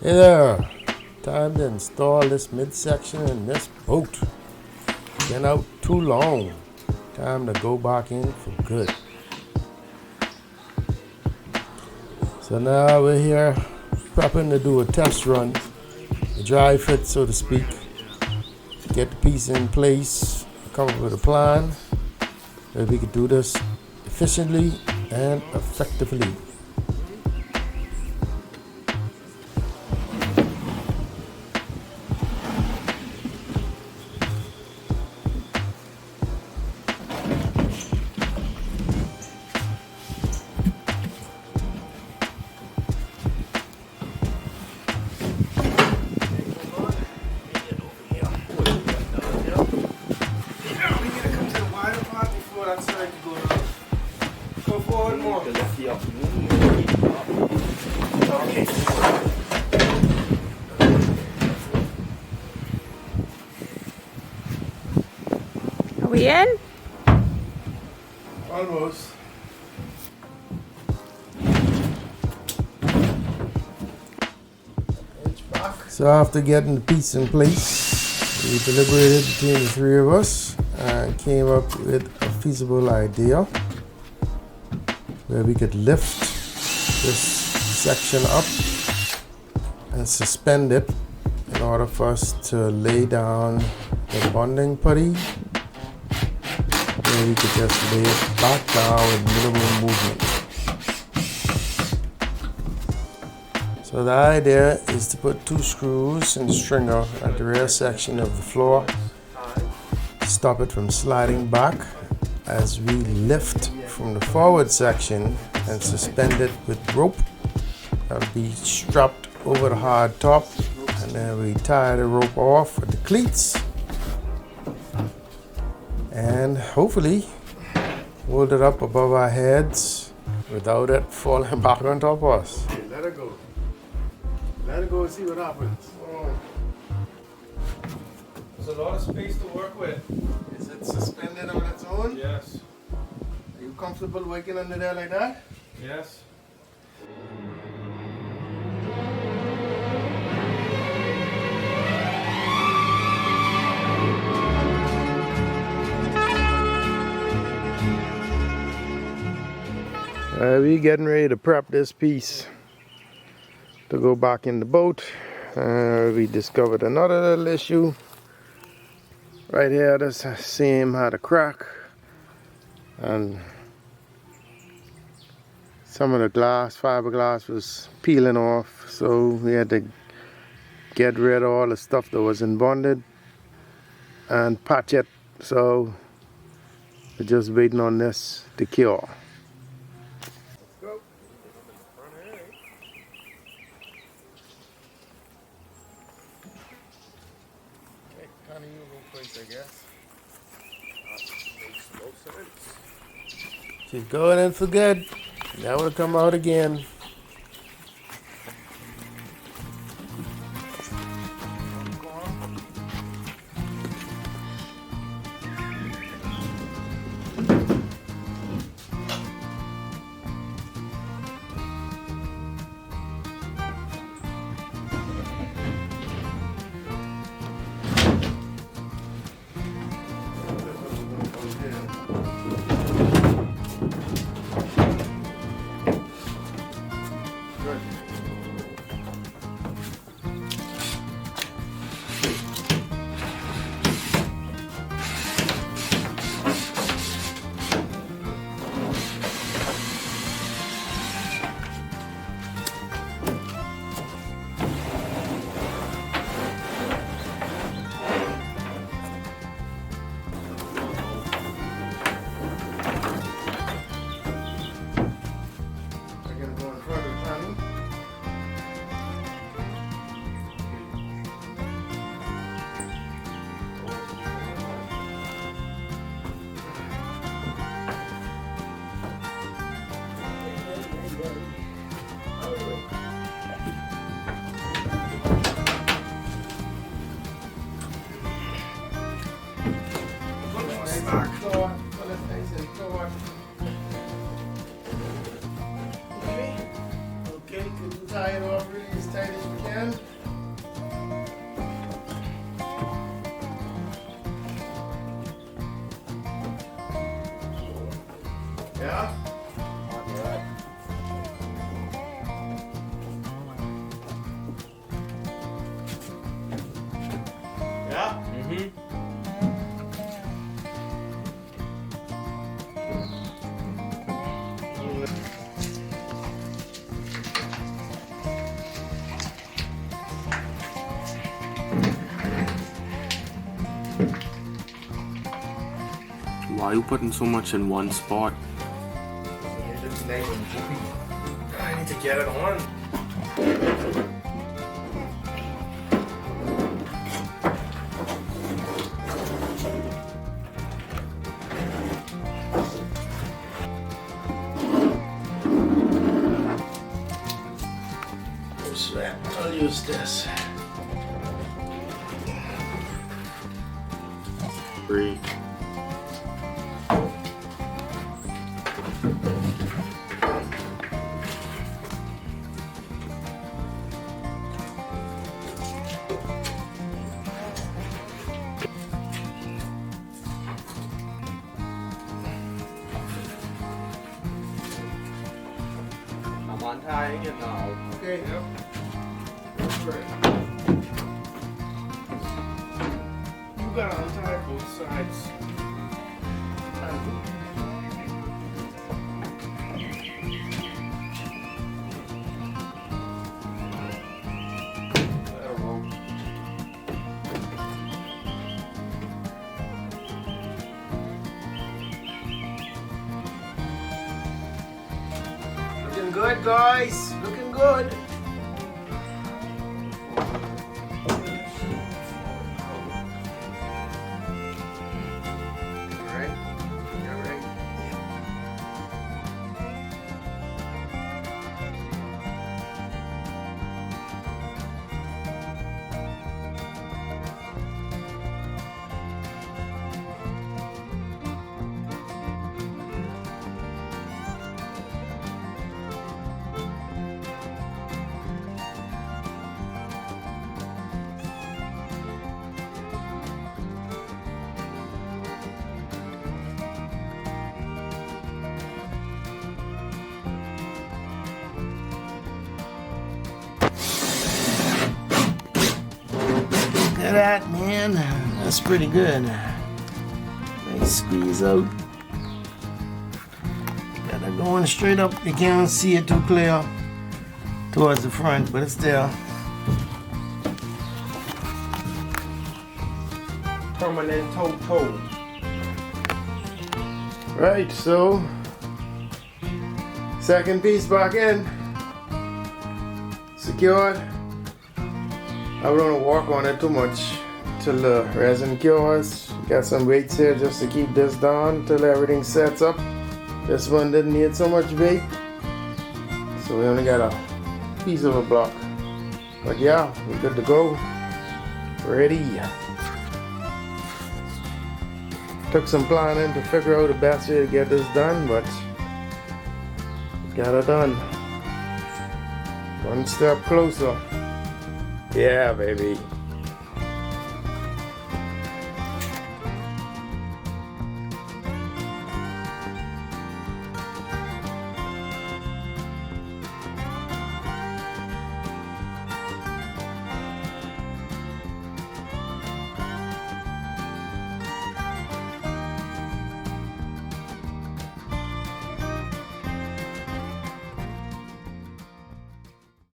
Hey there, time to install this midsection in this boat. Been out too long. Time to go back in for good. So now we're here prepping to do a test run, a dry fit so to speak. Get the piece in place, come up with a plan that we could do this efficiently and effectively. Go forward more. Okay. Are we in? Almost. So after getting the piece in place, we deliberated between the three of us and came up with a feasible idea where we could lift this section up and suspend it in order for us to lay down the bonding putty, where we could just lay it back down with minimal movement. So the idea is to put 2 screws in the stringer at the rear section of the floor, stop it from sliding back as we lift from the forward section and suspend it with rope that'll be strapped over the hard top, and then we tie the rope off with the cleats and hopefully hold it up above our heads without it falling back on top of us. Okay, let it go. Let it go and see what happens. Oh. There's a lot of space to work with. Is it suspended on its own? Yes. Are you comfortable working under there like that? Yes. We getting ready to prep this piece to go back in the boat. We discovered another little issue right here. This seam had a crack and some of the glass, fiberglass, was peeling off, so we had to get rid of all the stuff that wasn't bonded and patch it. So we're just waiting on this to cure. Kind of usual place, I guess. Makes no sense. She's going in for good. Now we'll come out again. Okay, can you tie it off really as tight as you can? man. Yeah? Yeah? Why are you putting so much in one spot? I need to get it on. I'll use this. 3. I'm untying it now. Okay. Yep. Great. You gotta untie both sides. There we go. Looking good, guys. Looking good. Alright. Alright. Look at that, man. That's pretty good. Nice squeeze out. Got it going straight up. You can't see it too clear towards the front, but it's there. Permanent toe. Right, so second piece back in. Secured. I don't want to work on it too much till the resin cures. Got some weights here just to keep this down till everything sets up. This one didn't need so much weight, so we only got a piece of a block. But yeah, we're good to go. Ready. Took some planning to figure out the best way to get this done, but got it done. One step closer. Yeah, baby.